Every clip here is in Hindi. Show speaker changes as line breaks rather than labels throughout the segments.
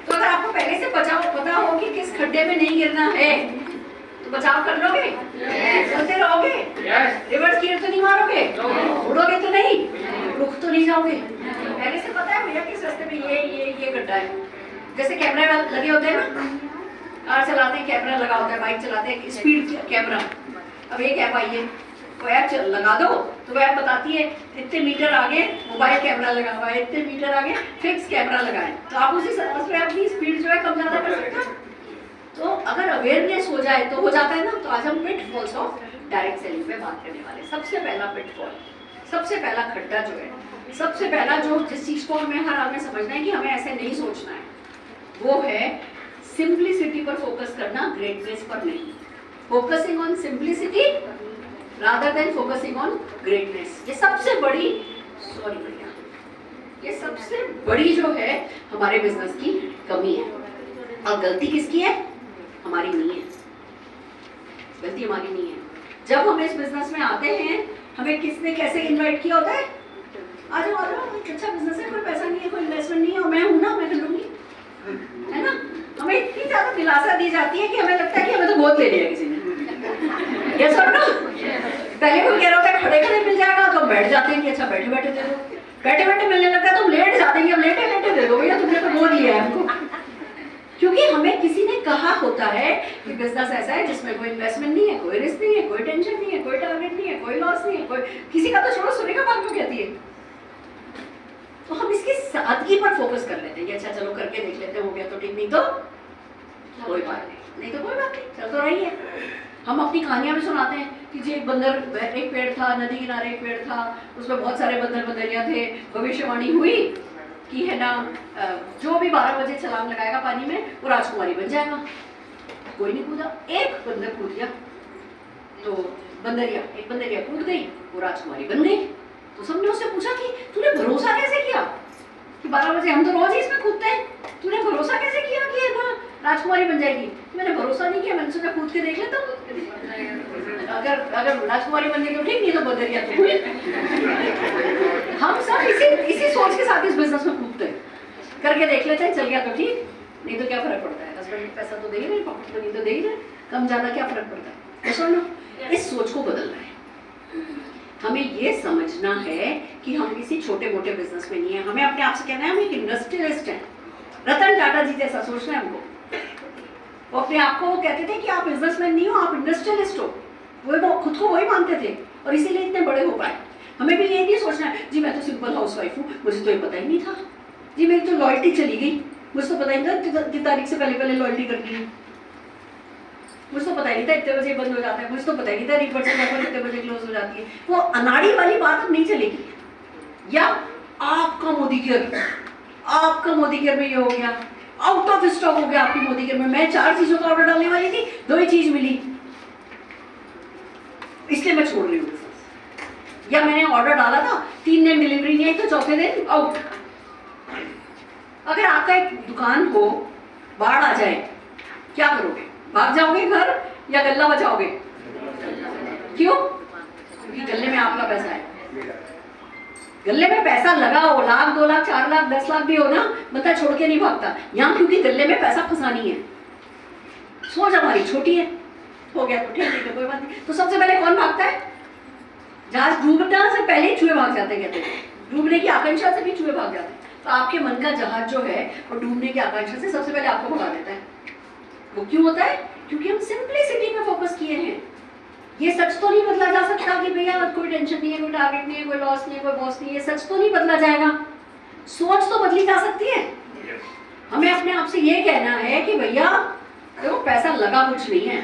तो अगर आपको पहले से बचाव पता हो कि किस खड्डे में नहीं गिरना है तो बचाव कर लोगे, चलते रहोगे, रिवर्स गियर तो नहीं मारोगे, उड़ोगे तो नहीं, रुक तो नहीं जाओगे। पहले से पता है भैया किस रास्ते में ये गड्ढा है। जैसे कैमरे लगे होते हैं ना, कार चलाते हैं कैमरा लगा होता है, बाइक चलाते हैं स्पीड कैमरा। अब एक ऐप आई है, वो ऐप लगा दो तो वो ऐप बताती है इतने मीटर आगे मोबाइल कैमरा लगा हुआ है, इतने मीटर आगे फिक्स कैमरा लगा है, तो आप उसी उसमें अपनी स्पीड जो है कम ज़्यादा कर सकते हैं। तो अगर अवेयरनेस हो जाए तो हो जाता है ना। तो आज हम पिटफॉल्स ऑफ डायरेक्ट सेलिंग पे बात करने वाले। सबसे पहला पिटफॉल, सबसे पहला खड्डा जो है, सबसे पहला जो जिस चीज़ को हमें हर हाल में समझना है कि हमें ऐसे नहीं सोचना है, वो है सिंप्लिसिटी पर फोकस करना, ग्रेटनेस पर नहीं। Focusing on simplicity rather than focusing on greatness. ये सबसे बड़ी ये सबसे बड़ी जो है हमारे बिजनेस की कमी है। और गलती किसकी है? हमारी नहीं है, गलती हमारी नहीं है। जब हम इस बिजनेस में आते हैं, हमें किसने कैसे इनवाइट किया होता है? आ जाओ एक अच्छा बिजनेस है, कोई पैसा नहीं है, कोई इन्वेस्टमेंट नहीं है, और मैं हूं ना, मैं कर लूंगी, है ना। हमें इतनी ज्यादा दिलासा दी जाती है कि हमें लगता है कि हमें तो गोद ले लिया किसी ने। यस और नो? पहले कोई कह रहा होता है खड़े खड़े मिल जाएगा, तो बैठ जाते हैं कि अच्छा बैठे बैठे दे दो, बैठे बैठे मिलने लगता है तो लेट जाते हैं कि अब लेटे लेटे दे दो भैया, तुमने तो गोद लिया है हमको। क्योंकि हमें किसी ने कहा होता है कि बिजनेस ऐसा है जिसमें कोई इन्वेस्टमेंट नहीं है, कोई रिस्क नहीं है, कोई टेंशन नहीं है, कोई टारगेट नहीं है, कोई लॉस नहीं है, कोई किसी का तो छोड़ो, सुने का बात क्यों कहती है। तो हम इसकी सादगी पर फोकस कर लेते हैं कि अच्छा चलो करके देख लेते हैं, हो गया तो ठीक, नहीं तो कोई बात नहीं तो कोई बात नहीं, चल तो रही है। हम अपनी कहानियां भी सुनाते हैं कि जी एक बंदर, एक पेड़ था, नदी किनारे एक पेड़ था, उसमें बहुत सारे बंदर बंदरिया थे, भविष्यवाणी हुई कि है ना जो भी 12 बजे छलांग लगाएगा पानी में वो राजकुमारी बन जाएगा। कोई नहीं कूदा, एक बंदर कूद गया, तो एक बंदरिया कूद गई, वो राजकुमारी बन गई। तो सबने उससे पूछा कि तूने भरोसा कैसे किया कि 12 बजे, हम तो रोज ही इसमें कूदते हैं, तूने भरोसा कैसे किया कि है ना राजकुमारी बन जाएगी? मैंने भरोसा नहीं किया, मैंने सोचा कूद के देख लेता हूँ, अगर राजकुमारी बन गई तो ठीक, नहीं तो बंदरिया तो हुई। हम सब इसी सोच के साथ इस बिजनेस में कूदते हैं, करके देख लेते हैं, चल गया तो ठीक, नहीं तो क्या फर्क पड़ता है, हस्बैंड पैसा तो दे ही नहीं, पॉकेट मनी तो दे ही नहीं, कम ज्यादा क्या फर्क पड़ता है। तो सुनो, इस सोच को बदलना है। हमें ये समझना है कि हम किसी छोटे मोटे बिजनेस में नहीं है, हमें अपने आप से कहना है हम एक इंडस्ट्रियलिस्ट हैं। रतन टाटा जी जैसा सोचना है हमको। वो अपने आप को कहते थे कि आप बिजनेसमैन नहीं हो, आप इंडस्ट्रियलिस्ट हो, वो खुद को वही मानते थे और इसीलिए इतने बड़े हो पाए। हमें भी ये नहीं सोचना है जी मैं तो सिंपल हाउसवाइफ हूँ, मुझे तो ये पता ही नहीं था, जी मेरी तो लॉयल्टी चली गई, मुझे तो पता ही नहीं था कि तारीख से पहले लॉयल्टी करनी है, मुझे तो पता ही नहीं था इतने बजे बंद हो जाता है, मुझे तो पता ही नहीं था रिपर्सेंट इतने बजे क्लोज हो जाती है। वो अनाड़ी वाली बात अब नहीं चलेगी। या आपका मोदी केयर में ये हो गया, आउट ऑफ स्टॉक हो गया आपकी मोदी केयर में, मैं 4 चीजों का ऑर्डर डालने वाली थी, 2 ही चीज मिली, इसलिए मैं छोड़ रही हूँ। या मैंने ऑर्डर डाला था, 3 दिन डिलीवरी नहीं आई तो चौथे दिन आउट। अगर आपका एक दुकान हो, बाढ़ आ जाए, क्या करोगे? भाग जाओगे घर या गल्ला बचाओगे? क्यों? क्योंकि गल्ले में आपका पैसा है। गल्ले में पैसा लगा हो, लाख 2 लाख 4 लाख 10 लाख भी हो ना, बंदा छोड़ के नहीं भागता। यहाँ क्योंकि गल्ले में पैसा फंसा नहीं है, सोच हमारी छोटी है, हो गया तो ठीक है कोई बात नहीं। तो सबसे पहले कौन भागता है? जहाज डूबना से पहले चूहे भाग जाते हैं, कहते हैं डूबने की आकांक्षा से भी चूहे भाग जाते हैं। तो आपके मन का जहाज जो है वो डूबने की आकांक्षा से सबसे पहले आपको भगा देता है। वो क्यों होता है? क्योंकि हम सिंप्लिसिटी पे फोकस किए हैं। ये सच तो नहीं बदला जा सकता कि भैया कोई टेंशन नहीं है, कोई टारगेट नहीं है, कोई लॉस नहीं है, कोई बॉस नहीं है, सच तो नहीं बदला जाएगा। सोच तो बदली जा सकती है। हमें अपने आप से ये कहना है कि भैया देखो पैसा लगा कुछ नहीं है,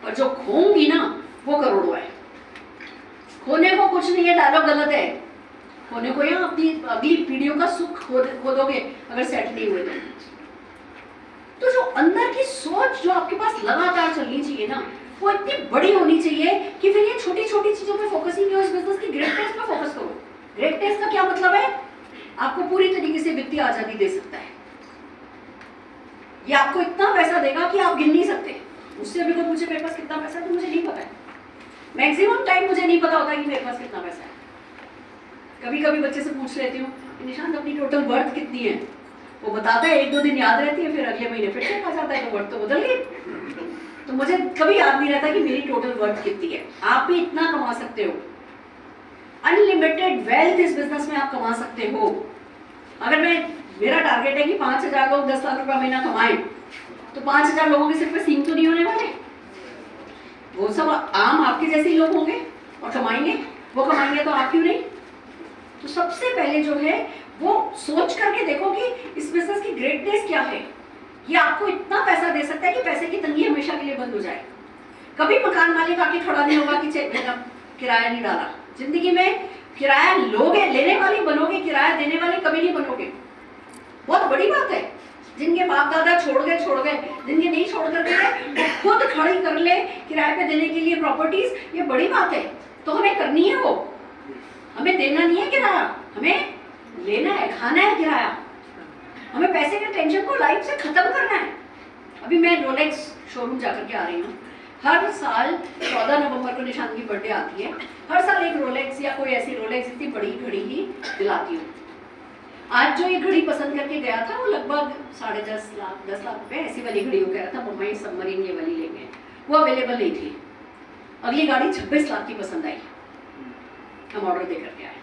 और जो खोऊंगी ना वो करोड़ों है। खोने को कुछ नहीं है, डायलॉग गलत है। खोने को या अपनी अगली पीढ़ियों का सुख खो दोगे अगर सेट नहीं हुए तो जो अंदर की सोच जो आपके पास लगातार चलनी चाहिए ना, वो इतनी बड़ी होनी चाहिए कि फिर ये छोटी छोटी चीजों पे फोकस ही नहीं हो, इस बिजनेस की ग्रेटनेस पे फोकस करो। ग्रेटनेस का क्या मतलब है? आपको पूरी तरीके से वित्तीय आजादी दे सकता है। ये आपको इतना पैसा देगा कि आप गिन नहीं सकते। मुझसे अभी कोई पूछे मेरे पास कितना पैसा है तो मुझे नहीं पता है। मैक्सिमम टाइम मुझे नहीं पता होता कि मेरे पास कितना पैसा है। कभी कभी बच्चे से पूछ लेती हूँ निशांत अपनी टोटल वर्थ कितनी है, वो बताता है, 1-2 दिन याद रहती है, फिर अगले महीने फिर चेक आ जाता है कि वर्थ तो बदल गई। तो मुझे कभी याद नहीं रहता कि मेरी टोटल वर्थ कितनी है। आप भी इतना कमा सकते हो, अनलिमिटेड वेल्थ इस बिजनेस में आप कमा सकते हो। अगर मेरा टारगेट है कि 5,000 लोग 10 लाख रुपया महीना कमाएं, तो 5,000 लोगों के सिर्फ पे सीमित तो नहीं होने वाले, वो सब आम आपके जैसे ही लोग होंगे और कमाएंगे। वो कमाएंगे तो आप क्यों नहीं? तो सबसे पहले जो है वो सोच करके देखो कि इस बिजनेस की ग्रेटनेस क्या है। ये आपको इतना पैसा दे सकता है कि पैसे की तंगी हमेशा के लिए बंद हो जाए। कभी मकान मालिक आके खड़ा नहीं होगा कि किराया नहीं डाला। जिंदगी में किराया लोगे, लेने वाले बनोगे, किराया देने वाले कभी नहीं बनोगे। बहुत बड़ी बात है। जिनके बाप दादा छोड़ गए, जिनके नहीं छोड़ कर गए, वो खुद खड़ी कर ले किराए पे देने के लिए प्रॉपर्टीज, ये बड़ी बात है। तो हमें करनी है वो, हमें देना नहीं है किराया, हमें लेना है, खाना है किराया। हमें पैसे के टेंशन को लाइफ से खत्म करना है। अभी मैं रोलेक्स शोरूम जाकर के आ रही हूँ। हर साल 14 नवंबर को निशान की बर्थडे आती है, हर साल एक रोलेक्स या कोई ऐसी रोलेक्स इतनी बड़ी घड़ी ही दिलाती हूँ। आज जो ये घड़ी पसंद करके गया था वो लगभग 10.5 लाख रुपए ऐसी वाली घड़ी हो गया था। मुंबई सबमरीन ये वाली लेंगे, वो अवेलेबल नहीं थी। अगली गाड़ी 26 लाख की पसंद आई, हम ऑर्डर दे करके आए।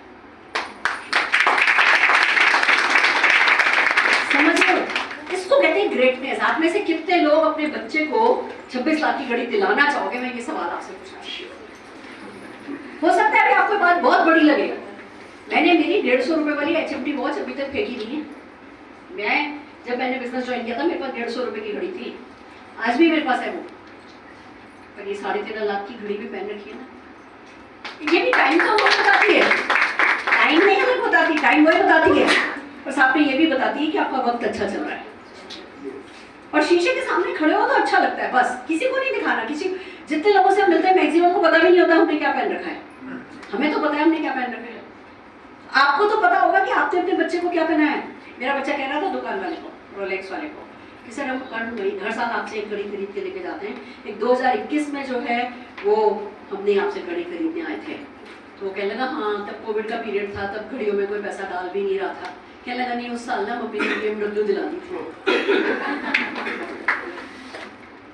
समझ रहे हो? इसको कहते हैं ग्रेटनेस। आप में से कितने लोग अपने बच्चे को 26 लाख की घड़ी दिलाना चाहोगे? मैं ये सवाल आपसे पूछना चाहती हूँ। हो सकता है कि आपको बात बहुत बड़ी लगे। मैंने मेरी 150 रुपए वाली HMT वॉच अभी तक फेंकी नहीं है। जब मैंने बिजनेस ज्वाइन किया था मेरे पास 150 रुपए की घड़ी थी, आज भी मेरे पास है वो। पर ये 13.5 लाख की घड़ी भी पहन रखी है ना। ये भी टाइम तो वो बताती है, टाइम नहीं हमें बताती, टाइम वही बताती है, और साथ में ये भी बताती है कि आपका वक्त अच्छा चल रहा है। और शीशे के सामने खड़े हो तो अच्छा लगता है, बस किसी को नहीं दिखाना। जितने लोगों से हम मिलते हैं मैक्सिमम को पता भी नहीं होता हमने क्या पहन रखा है। हमें तो पता है हमने क्या पहन रखा है। आपको तो पता होगा कि आपने अपने बच्चे को क्या पहना है। मेरा बच्चा कह रहा था दुकान वाले को, रोलेक्स वाले को, कि सर हम हर साल आपसे एक घड़ी खरीद के लेके जाते हैं। एक 2021 में जो है वो हमने आपसे घड़ी खरीदने आए थे। तो वो कहने लगा हाँ तब कोविड का पीरियड था, तब घड़ियों में कोई पैसा डाल भी नहीं रहा था। कहने लगा नहीं उस साल ना मम्मी ने BMW दिला दी थी।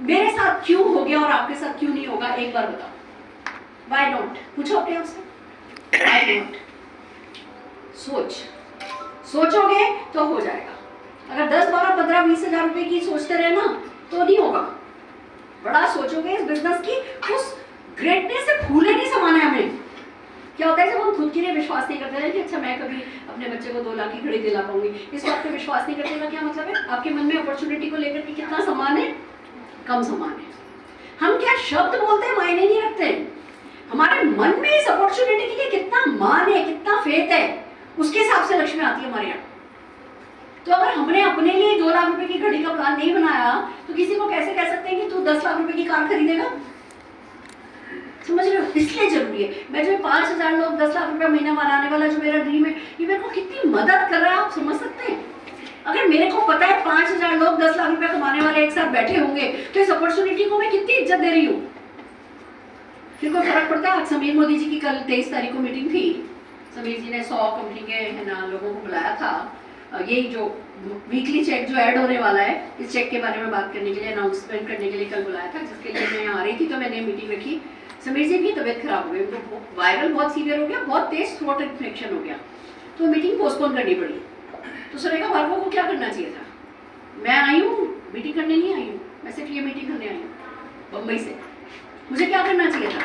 मेरे साथ क्यों हो गया और आपके साथ क्यों नहीं होगा, एक बार बताओ। Why not? पूछो अपने आप से, Why not? सोचोगे तो हो जाएगा। अगर 10, 12, 15, 20 हजार रुपए की सोचते रहे ना तो नहीं होगा। बड़ा सोचोगे इस बिजनेस की, उस ग्रेटनेस से फूले नहीं समाना है हमें। क्या होता है जब हम खुद के लिए विश्वास नहीं करते हैं कि अच्छा मैं कभी अपने बच्चे को 2 लाख की घड़ी दिला पाऊंगी, इस बात पे विश्वास नहीं करते का क्या मतलब है? आपके मन में अपॉर्चुनिटी को लेकर के कितना सम्मान है? कम सम्मान है। हम क्या शब्द बोलते हैं मायने नहीं रखते। हमारे मन में इस अपॉर्चुनिटी के लिए कितना मान है, कितना फेथ है, उसके हिसाब से लक्ष्मी आती है हमारे यहाँ। तो अगर हमने अपने लिए 2 लाख रुपए की घड़ी का प्लान नहीं बनाया तो किसी को कैसे कह सकते हैं कि तू 10 लाख रुपए की कार खरीदेगा? समझ रहे हो? इसलिए जरूरी है। मैं जो 5,000 लोग 10 लाख रुपया महीना बनाने वाला जो मेरा ड्रीम है, ये मेरे को कितनी मदद कर रहा है आप समझ सकते हैं। अगर मेरे को पता है 5,000 लोग 10 लाख रुपया कमाने वाले एक साथ बैठे होंगे तो इस अपॉर्चुनिटी को मैं कितनी इज्जत दे रही हूँ। फिर कोई फर्क पड़ता है? समीर मोदी जी की कल 23 तारीख को मीटिंग थी। समीर जी ने 100 कंपनी के है ना लोगों को बुलाया था। यही जो वीकली चेक जो ऐड होने वाला है, इस चेक के बारे में बात करने के लिए, अनाउंसमेंट करने के लिए कल बुलाया था, जिसके लिए मैं आ रही थी। तो मैंने मीटिंग रखी। समीर जी की तबीयत खराब हो गई, उनको वायरल बहुत सीवियर हो गया, बहुत तेज थ्रोट इन्फेक्शन हो गया, तो मीटिंग पोस्टपोन करनी पड़ी। तो सुरेखा भार्गव को क्या करना चाहिए था? मैं आई हूँ मीटिंग करने नहीं आई हूँ, मैं सिर्फ ये मीटिंग करने आई हूँ बम्बई से। मुझे क्या करना चाहिए था?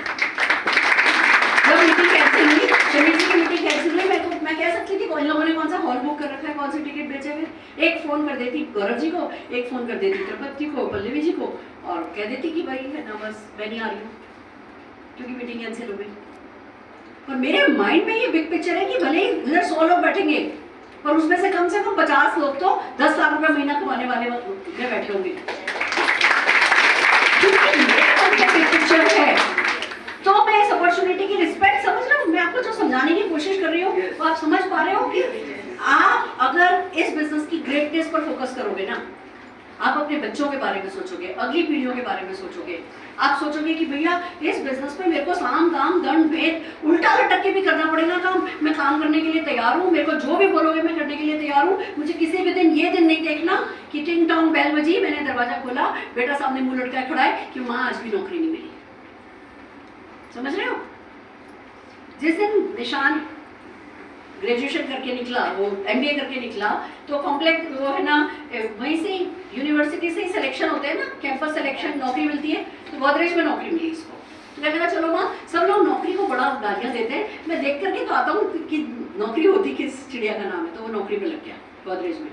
जब मीटिंग कैंसिल हुई, समीर जी की मीटिंग कैंसिल हुई, मैं कह सकती थी इन लोगों ने कौन सा हॉल बुक कर रखा है, कौन से टिकट बेचे हुए। एक फोन कर देती गौरव जी को, एक फोन कर देती त्रिपति को, पल्लवी जी को, और कह देती कि भाई है ना बस मैं नहीं आ रही हूँ क्योंकि मीटिंग कैंसिल हो गई। और मेरे माइंड में ये बिग पिक्चर है कि भले ही इधर 100 लोग बैठेंगे और उसमें से कम 50 लोग तो 10 लाख रुपया महीना कमाने वाले में बैठे होंगे। बिग पिक्चर है तो मैं इस अपॉर्चुनिटी की रिस्पेक्ट समझ रहा हूँ। मैं आपको जो समझाने की कोशिश कर रही हूँ वो आप समझ पा रहे हो कि आप अगर इस बिजनेस की ग्रेटनेस पर फोकस करोगे ना आप अपने बच्चों के बारे में सोचोगे, अगली पीढ़ियों के बारे में सोचोगे। आप सोचोगे कि भैया इस बिजनेस में मेरे को साम दाम दंड भेद उल्टा लटक के भी करना पड़ेगा काम, मैं काम करने के लिए तैयार हूँ, मेरे को जो भी बोलोगे मैं करने के लिए तैयार हूँ। मुझे किसी भी दिन ये दिन नहीं देखना कि टिंग टोंग बेल बजी, मैंने दरवाजा खोला, बेटा सामने मुंह लटका खड़ा है कि माँ आज भी नौकरी नहीं मिली। समझ रहे हो? जिस दिन निशान ग्रेजुएशन करके निकला, वो MBA करके निकला, तो कॉम्प्लेक्स वो है ना, वहीं से यूनिवर्सिटी से ही सिलेक्शन होते हैं ना, कैंपस सिलेक्शन, नौकरी मिलती है। तो गोदरेज में नौकरी मिली इसको। तो मैं कहा चलो माँ, सब लोग नौकरी को बड़ा गालियाँ देते हैं, मैं देख करके तो आता हूँ कि नौकरी होती किस चिड़िया का नाम है। तो वो नौकरी पे लग गया गोदरेज में।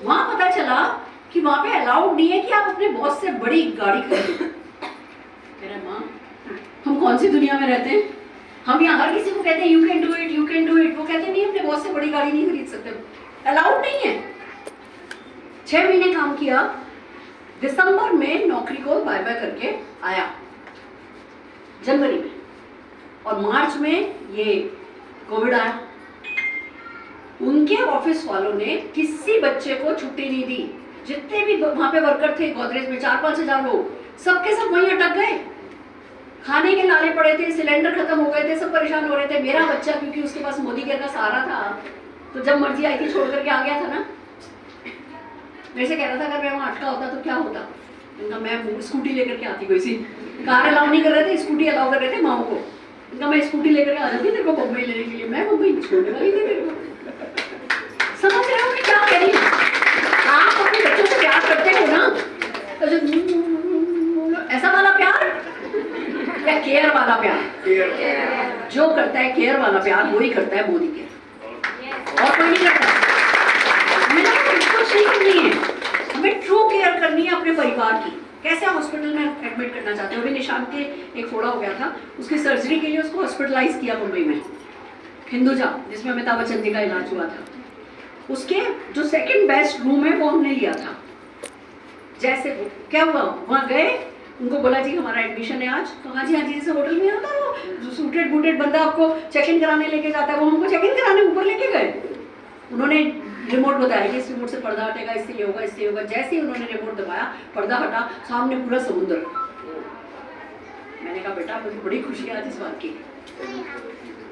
वहाँ पता चला कि वहाँ पे अलाउड नहीं है कि आप अपने बॉस से बड़ी गाड़ी खरीदो। कह रहा माँ हम कौन सी दुनिया में रहते हैं, हम यहाँ हर किसी को कहते हैं you can do it, you can do it. वो कहते नहीं अपने बॉस से बड़ी गाड़ी नहीं खरीद सकते, अलाउड नहीं है। 6 महीने काम किया, दिसंबर में नौकरी को बाय बाय करके आया, जनवरी में, और मार्च में ये कोविड आया। उनके ऑफिस वालों ने किसी बच्चे को छुट्टी नहीं दी। जितने भी वहां पे वर्कर थे गोदरेज में, 4-5 हजार लोग, सबके सब वहीं अटक गए। खाने के लाले पड़े थे, सिलेंडर खत्म हो गए थे, सब परेशान हो रहे थे। मेरा बच्चा क्योंकि उसके पास मोदी केयर का सहारा था, तो जब मर्जी आई थी छोड़ करके आ गया था ना। मेरे से कह रहा था अगर मैं वहाँ अटका होता तो क्या होता। इनका मैं स्कूटी लेकर के आती, कोई सी कार अलाउ नहीं कर रहे थे, स्कूटी अलाउ कर रहे थे माओ को। इनका मैं स्कूटी लेकर के आ जाती तेरे को बम्बई लेने के लिए, मैं मुंबई छोड़ने वाली थी तेरे को। समझ रहे हो मैं क्या कह रही हूँ? आप अपने बच्चों से प्यार करते हो ना, ऐसा वाला प्यार या केयर वाला प्यार? जो करता है केयर वाला प्यार वही करता है मोदी केयर, और कोई नहीं करता। हमें कुछ नहीं करनी है, हमें ट्रू केयर करनी है अपने परिवार की। कैसे हॉस्पिटल में एडमिट करना चाहते हो? अभी निशान के एक फोड़ा हो गया था, उसकी सर्जरी के लिए उसको हॉस्पिटलाइज किया मुंबई में, हिंदुजा, जिसमें अमिताभ बच्चन जी का इलाज हुआ था। उसके जो सेकंड बेस्ट रूम है वो हमने लिया था। जैसे क्या हुआ, वहाँ गए, उनको बोला जी हमारा एडमिशन है आज। तो हाँ जी जैसे होटल में आता है वो जो सूटेड बूटेड बंदा आपको चेक इन कराने लेके जाता है, वो हमको चेक इन कराने ऊपर लेके गए। उन्होंने रिमोट बताया कि इस रिमोट से पर्दा हटेगा, इससे ये होगा, इससे होगा। जैसे ही उन्होंने रिमोट दबाया, पर्दा हटा, सामने पूरा समुद्र। मैंने कहा बेटा मुझे बड़ी खुशी आज इस बात की।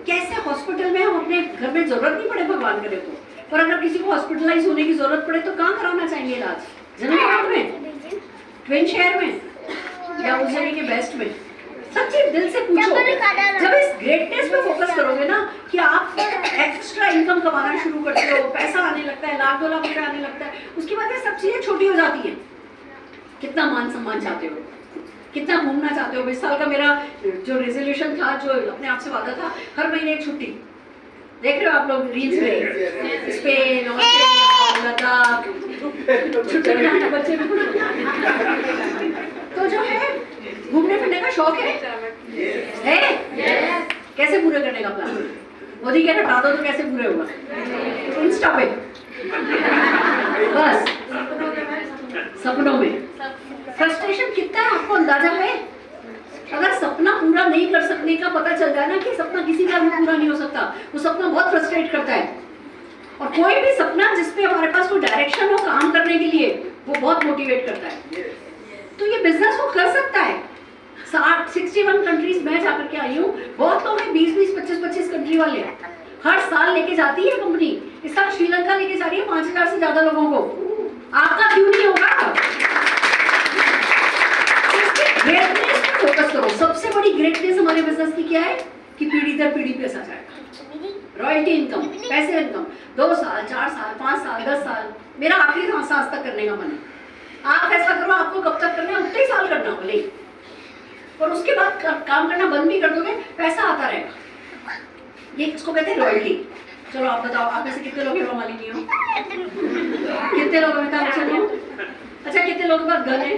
कैसे हॉस्पिटल में हम अपने घर में जरूरत नहीं पड़े भगवान करे तो, पर अगर किसी को हॉस्पिटलाइज होने की जरूरत पड़े तो कहाँ कराना चाहेंगे इलाज? जनरल वार्ड में, ट्विन शेयर में, या उस जगह के बेस्ट में? सच्ची दिल से पूछो। जब इस ग्रेटनेस पे फोकस करोगे ना कि आप एक्स्ट्रा इनकम कमाना शुरू करते हो, पैसा आने लगता है, लाख 2 लाख रुपए आने लगता है, उसके बाद ये सब चीजें छोटी हो जाती हैं। कितना मान सम्मान चाहते हो, कितना घूमना चाहते हो। इस साल का मेरा जो रेजोल्यूशन था, जो अपने आप से वादा था, हर महीने एक छुट्टी। देख रहे हो आप लोग रील्स में, स्पेन, ऑस्ट्रेलिया, लद्दाख, छुट्टी में बच्चे में। तो जो है घूमने फिरने का शौक है? कैसे पूरे करने का प्लान? मोदी कह हटा दो तो कैसे पूरे होगा? इंस्टा पे बस, सपनों में। फ्रस्ट्रेशन कितना है आपको अंदाजा है? अगर सपना पूरा नहीं कर सकने का पता चल जाए ना कि सपना किसी का भी पूरा नहीं हो सकता, वो सपना बहुत फ्रस्ट्रेट करता है। और कोई भी सपना जिसपे हमारे पास कोई डायरेक्शन हो काम करने के लिए, वो बहुत मोटिवेट करता है। तो ये बिजनेस वो कर सकता है। 61 कंट्रीज में जाकर के आई हूँ, बहुत लोग हैं 20-20, 25-25 कंट्री वाले हैं। हर साल लेके जाती है कंपनी। इस साल श्रीलंका लेके जा रही है 5000 से ज्यादा लोगों को। आपका क्यों नहीं होगा? ग्रेटनेस पे फोकस करो। सबसे बड़ी ग्रेटनेस हमारे बिजनेस की क्या है कि पीढ़ी दर पीढ़ी पैसा जाएगा। रॉयल्टी इनकम, पैसे इनकम, 2 साल, 4 साल, 5 साल, 10 साल, मेरा आखिरी सांस तक करने का मन है। आप ऐसा करो, आपको कब तक करना है उतने ही साल करना बोले, और उसके बाद काम करना बंद भी कर दोगे, पैसा आता रहेगा। ये इसको कहते हैं रॉयल्टी। चलो आप बताओ, आप में से कितने लोग हेमा मालिनी हो? कितने लोग अमिताभ बच्चन हो? अच्छा, कितने लोगों के पास घर है?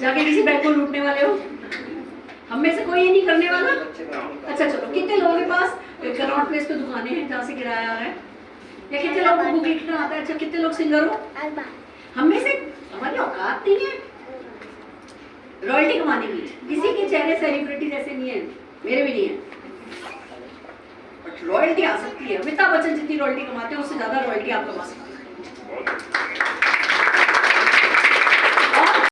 जाके किसी बैंक को लूटने वाले हो? हम में से कोई ये नहीं करने वाला। अच्छा चलो, कितने लोगों के पास कनॉट प्लेस पे दुकानें हैं जहाँ से किराया आ रहा है? या कितने लोगों को बुक लिखना आता है? अच्छा, कितने लोग सिंगर हो? हम में से हमारी औकात नहीं है रॉयल्टी कमाने की। किसी के चेहरे सेलिब्रिटी जैसे नहीं है, मेरे भी नहीं है, बट रॉयल्टी आ सकती है। अमिताभ बच्चन जितनी रॉयल्टी कमाते हैं उससे ज्यादा रॉयल्टी आप कमा सकते हैं।